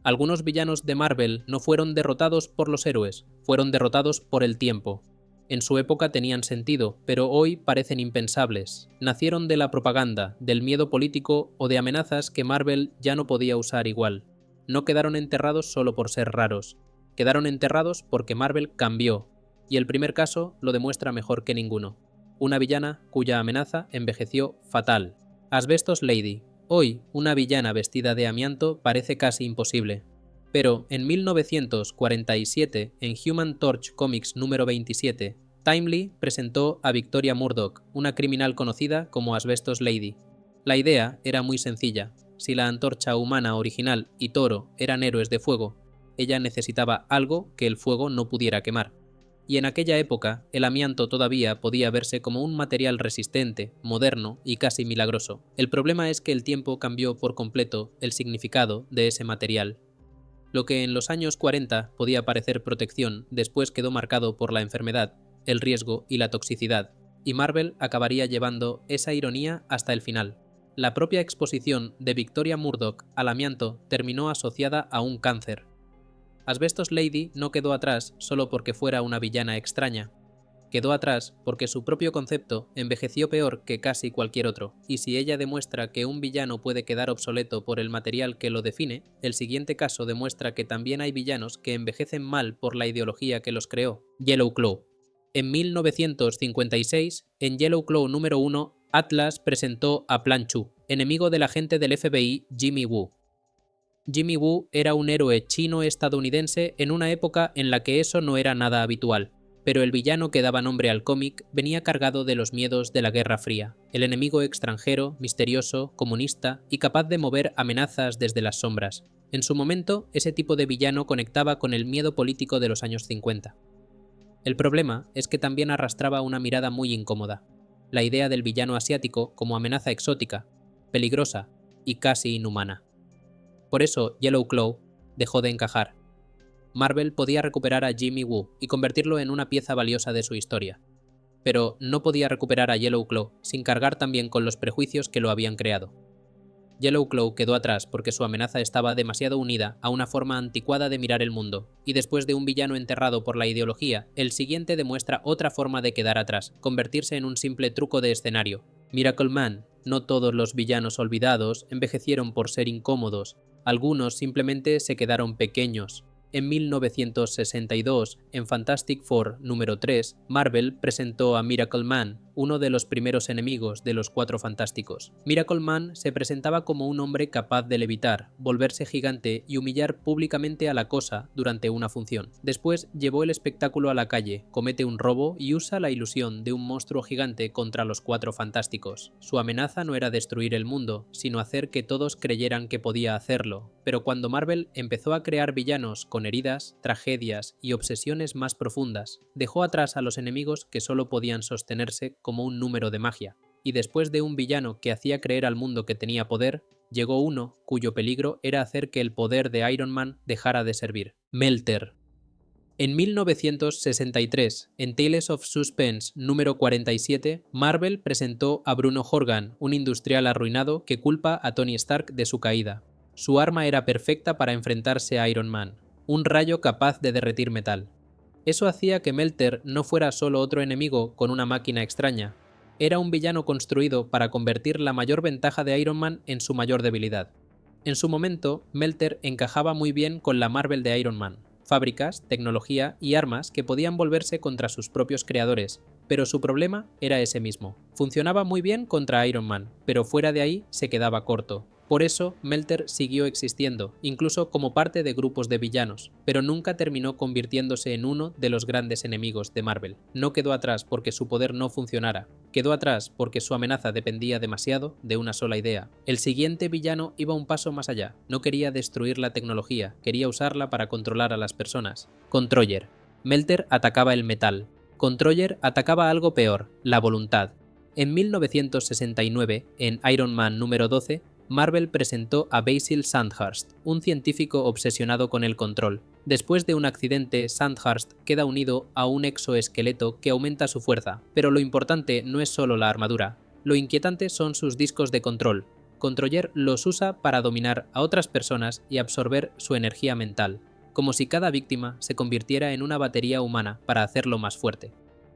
Algunos villanos de Marvel no fueron derrotados por los héroes, fueron derrotados por el tiempo. En su época tenían sentido, pero hoy parecen impensables. Nacieron de la propaganda, del miedo político o de amenazas que Marvel ya no podía usar igual. No quedaron enterrados solo por ser raros. Quedaron enterrados porque Marvel cambió. Y el primer caso lo demuestra mejor que ninguno. Una villana cuya amenaza envejeció fatal. Asbestos Lady. Hoy, una villana vestida de amianto parece casi imposible. Pero en 1947, en Human Torch Comics número 27, Timely presentó a Victoria Murdoch, una criminal conocida como Asbestos Lady. La idea era muy sencilla. Si la antorcha humana original y Toro eran héroes de fuego, ella necesitaba algo que el fuego no pudiera quemar. Y en aquella época, el amianto todavía podía verse como un material resistente, moderno y casi milagroso. El problema es que el tiempo cambió por completo el significado de ese material. Lo que en los años 40 podía parecer protección, después quedó marcado por la enfermedad, el riesgo y la toxicidad, y Marvel acabaría llevando esa ironía hasta el final. La propia exposición de Victoria Murdoch al amianto terminó asociada a un cáncer. Asbestos Lady no quedó atrás solo porque fuera una villana extraña. Quedó atrás porque su propio concepto envejeció peor que casi cualquier otro, y si ella demuestra que un villano puede quedar obsoleto por el material que lo define, el siguiente caso demuestra que también hay villanos que envejecen mal por la ideología que los creó. Yellowclaw. En 1956, en Yellowclaw número 1, Atlas presentó a Plan Chu, enemigo del agente del FBI Jimmy Woo. Jimmy Woo era un héroe chino-estadounidense en una época en la que eso no era nada habitual. Pero el villano que daba nombre al cómic venía cargado de los miedos de la Guerra Fría, el enemigo extranjero, misterioso, comunista y capaz de mover amenazas desde las sombras. En su momento, ese tipo de villano conectaba con el miedo político de los años 50. El problema es que también arrastraba una mirada muy incómoda, la idea del villano asiático como amenaza exótica, peligrosa y casi inhumana. Por eso Yellowclaw dejó de encajar. Marvel podía recuperar a Jimmy Woo y convertirlo en una pieza valiosa de su historia. Pero no podía recuperar a Yellowclaw sin cargar también con los prejuicios que lo habían creado. Yellowclaw quedó atrás porque su amenaza estaba demasiado unida a una forma anticuada de mirar el mundo, y después de un villano enterrado por la ideología, el siguiente demuestra otra forma de quedar atrás, convertirse en un simple truco de escenario. Miracle Man. No todos los villanos olvidados envejecieron por ser incómodos, algunos simplemente se quedaron pequeños. En 1962, en Fantastic Four número 3, Marvel presentó a Miracle Man, uno de los primeros enemigos de los Cuatro Fantásticos. Miracle Man se presentaba como un hombre capaz de levitar, volverse gigante y humillar públicamente a la Cosa durante una función. Después llevó el espectáculo a la calle, comete un robo y usa la ilusión de un monstruo gigante contra los Cuatro Fantásticos. Su amenaza no era destruir el mundo, sino hacer que todos creyeran que podía hacerlo. Pero cuando Marvel empezó a crear villanos con heridas, tragedias y obsesiones más profundas, dejó atrás a los enemigos que solo podían sostenerse como un número de magia, y después de un villano que hacía creer al mundo que tenía poder, llegó uno cuyo peligro era hacer que el poder de Iron Man dejara de servir. Melter. En 1963, en Tales of Suspense número 47, Marvel presentó a Bruno Horgan, un industrial arruinado que culpa a Tony Stark de su caída. Su arma era perfecta para enfrentarse a Iron Man, un rayo capaz de derretir metal. Eso hacía que Melter no fuera solo otro enemigo con una máquina extraña. Era un villano construido para convertir la mayor ventaja de Iron Man en su mayor debilidad. En su momento, Melter encajaba muy bien con la Marvel de Iron Man, fábricas, tecnología y armas que podían volverse contra sus propios creadores, pero su problema era ese mismo. Funcionaba muy bien contra Iron Man, pero fuera de ahí se quedaba corto. Por eso, Melter siguió existiendo, incluso como parte de grupos de villanos, pero nunca terminó convirtiéndose en uno de los grandes enemigos de Marvel. No quedó atrás porque su poder no funcionara, quedó atrás porque su amenaza dependía demasiado de una sola idea. El siguiente villano iba un paso más allá, no quería destruir la tecnología, quería usarla para controlar a las personas. Controller. Melter atacaba el metal. Controller atacaba algo peor, la voluntad. En 1969, en Iron Man número 12, Marvel presentó a Basil Sandhurst, un científico obsesionado con el control. Después de un accidente, Sandhurst queda unido a un exoesqueleto que aumenta su fuerza, pero lo importante no es solo la armadura, lo inquietante son sus discos de control. Controller los usa para dominar a otras personas y absorber su energía mental, como si cada víctima se convirtiera en una batería humana para hacerlo más fuerte.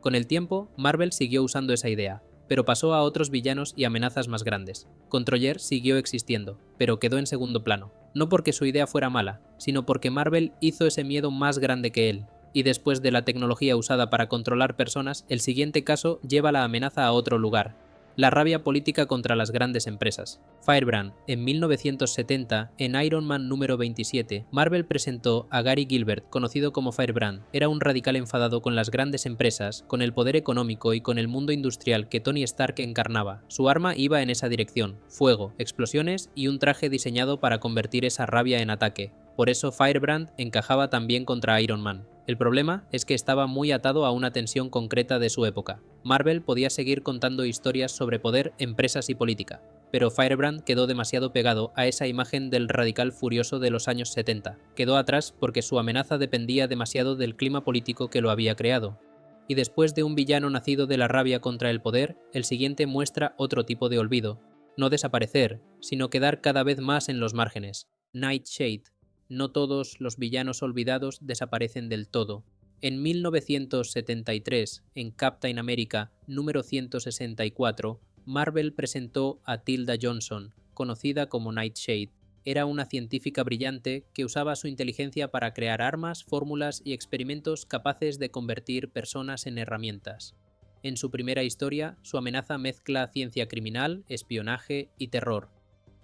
Con el tiempo, Marvel siguió usando esa idea, pero pasó a otros villanos y amenazas más grandes. Controller siguió existiendo, pero quedó en segundo plano, no porque su idea fuera mala, sino porque Marvel hizo ese miedo más grande que él. Y después de la tecnología usada para controlar personas, el siguiente caso lleva la amenaza a otro lugar: la rabia política contra las grandes empresas. Firebrand, en 1970, en Iron Man número 27, Marvel presentó a Gary Gilbert, conocido como Firebrand. Era un radical enfadado con las grandes empresas, con el poder económico y con el mundo industrial que Tony Stark encarnaba. Su arma iba en esa dirección: fuego, explosiones y un traje diseñado para convertir esa rabia en ataque. Por eso Firebrand encajaba también contra Iron Man. El problema es que estaba muy atado a una tensión concreta de su época. Marvel podía seguir contando historias sobre poder, empresas y política, pero Firebrand quedó demasiado pegado a esa imagen del radical furioso de los años 70. Quedó atrás porque su amenaza dependía demasiado del clima político que lo había creado. Y después de un villano nacido de la rabia contra el poder, el siguiente muestra otro tipo de olvido. No desaparecer, sino quedar cada vez más en los márgenes. Nightshade. No todos los villanos olvidados desaparecen del todo. En 1973, en Captain America número 164, Marvel presentó a Tilda Johnson, conocida como Nightshade. Era una científica brillante que usaba su inteligencia para crear armas, fórmulas y experimentos capaces de convertir personas en herramientas. En su primera historia, su amenaza mezcla ciencia criminal, espionaje y terror.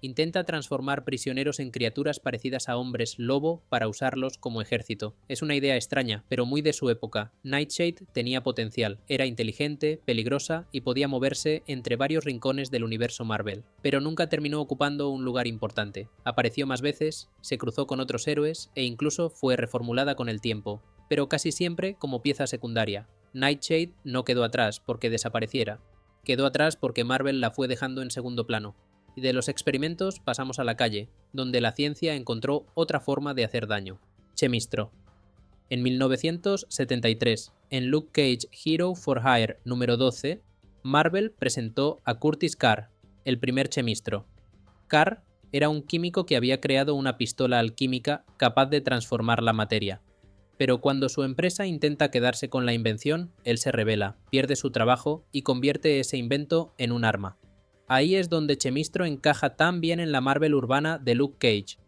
Intenta transformar prisioneros en criaturas parecidas a hombres lobo para usarlos como ejército. Es una idea extraña, pero muy de su época. Nightshade tenía potencial, era inteligente, peligrosa y podía moverse entre varios rincones del universo Marvel, pero nunca terminó ocupando un lugar importante. Apareció más veces, se cruzó con otros héroes e incluso fue reformulada con el tiempo, pero casi siempre como pieza secundaria. Nightshade no quedó atrás porque desapareciera. Quedó atrás porque Marvel la fue dejando en segundo plano. Y de los experimentos pasamos a la calle, donde la ciencia encontró otra forma de hacer daño: Chemistro. En 1973, en Luke Cage Hero for Hire número 12, Marvel presentó a Curtis Carr, el primer Chemistro. Carr era un químico que había creado una pistola alquímica capaz de transformar la materia. Pero cuando su empresa intenta quedarse con la invención, él se rebela, pierde su trabajo y convierte ese invento en un arma. Ahí es donde Chemistro encaja tan bien en la Marvel urbana de Luke Cage.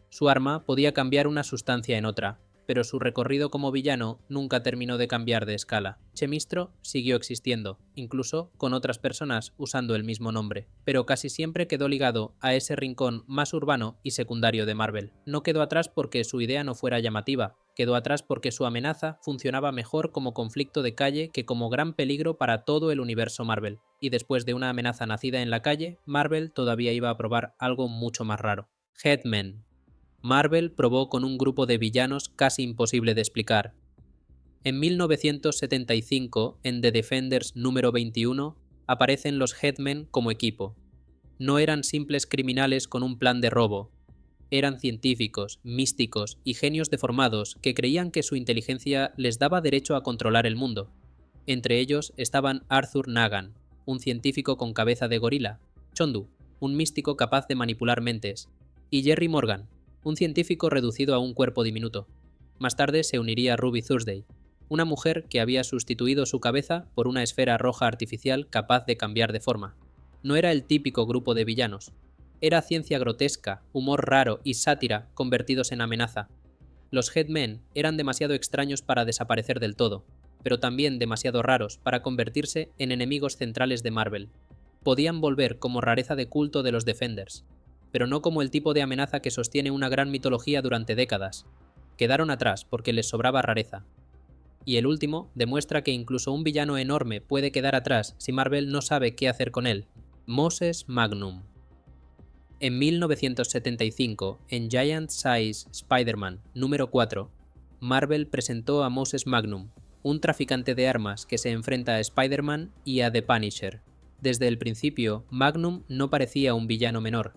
Su arma podía cambiar una sustancia en otra, pero su recorrido como villano nunca terminó de cambiar de escala. Chemistro siguió existiendo, incluso con otras personas usando el mismo nombre, pero casi siempre quedó ligado a ese rincón más urbano y secundario de Marvel. No quedó atrás porque su idea no fuera llamativa, quedó atrás porque su amenaza funcionaba mejor como conflicto de calle que como gran peligro para todo el universo Marvel. Y después de una amenaza nacida en la calle, Marvel todavía iba a probar algo mucho más raro: Headman. Marvel probó con un grupo de villanos casi imposible de explicar. En 1975, en The Defenders número 21, aparecen los Headmen como equipo. No eran simples criminales con un plan de robo. Eran científicos, místicos y genios deformados que creían que su inteligencia les daba derecho a controlar el mundo. Entre ellos estaban Arthur Nagan, un científico con cabeza de gorila; Chondu, un místico capaz de manipular mentes; y Jerry Morgan, un científico reducido a un cuerpo diminuto. Más tarde se uniría Ruby Thursday, una mujer que había sustituido su cabeza por una esfera roja artificial capaz de cambiar de forma. No era el típico grupo de villanos. Era ciencia grotesca, humor raro y sátira convertidos en amenaza. Los Headmen eran demasiado extraños para desaparecer del todo, pero también demasiado raros para convertirse en enemigos centrales de Marvel. Podían volver como rareza de culto de los Defenders, pero no como el tipo de amenaza que sostiene una gran mitología durante décadas. Quedaron atrás porque les sobraba rareza. Y el último demuestra que incluso un villano enorme puede quedar atrás si Marvel no sabe qué hacer con él: Moses Magnum. En 1975, en Giant Size Spider-Man número 4, Marvel presentó a Moses Magnum, un traficante de armas que se enfrenta a Spider-Man y a The Punisher. Desde el principio, Magnum no parecía un villano menor.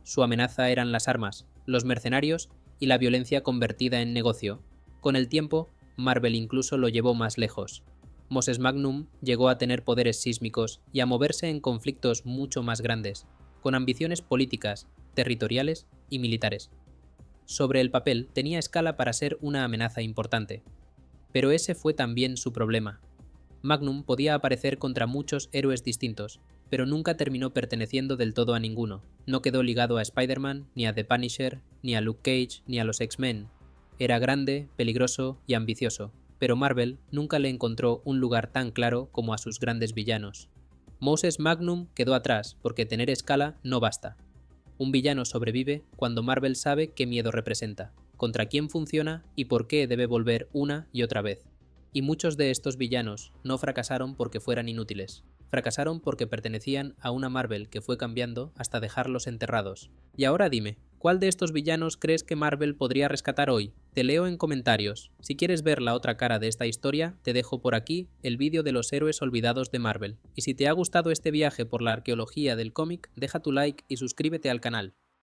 Su amenaza eran las armas, los mercenarios y la violencia convertida en negocio. Con el tiempo, Marvel incluso lo llevó más lejos. Moses Magnum llegó a tener poderes sísmicos y a moverse en conflictos mucho más grandes. con ambiciones políticas, territoriales y militares. Sobre el papel tenía escala para ser una amenaza importante. Pero ese fue también su problema. Magnum podía aparecer contra muchos héroes distintos, pero nunca terminó perteneciendo del todo a ninguno. No quedó ligado a Spider-Man, ni a The Punisher, ni a Luke Cage, ni a los X-Men. Era grande, peligroso y ambicioso, pero Marvel nunca le encontró un lugar tan claro como a sus grandes villanos. Moses Magnum quedó atrás porque tener escala no basta. Un villano sobrevive cuando Marvel sabe qué miedo representa, contra quién funciona y por qué debe volver una y otra vez. Y muchos de estos villanos no fracasaron porque fueran inútiles. Fracasaron porque pertenecían a una Marvel que fue cambiando hasta dejarlos enterrados. Y ahora dime, ¿cuál de estos villanos crees que Marvel podría rescatar hoy? Te leo en comentarios. Si quieres ver la otra cara de esta historia, te dejo por aquí el vídeo de los héroes olvidados de Marvel. Y si te ha gustado este viaje por la arqueología del cómic, deja tu like y suscríbete al canal.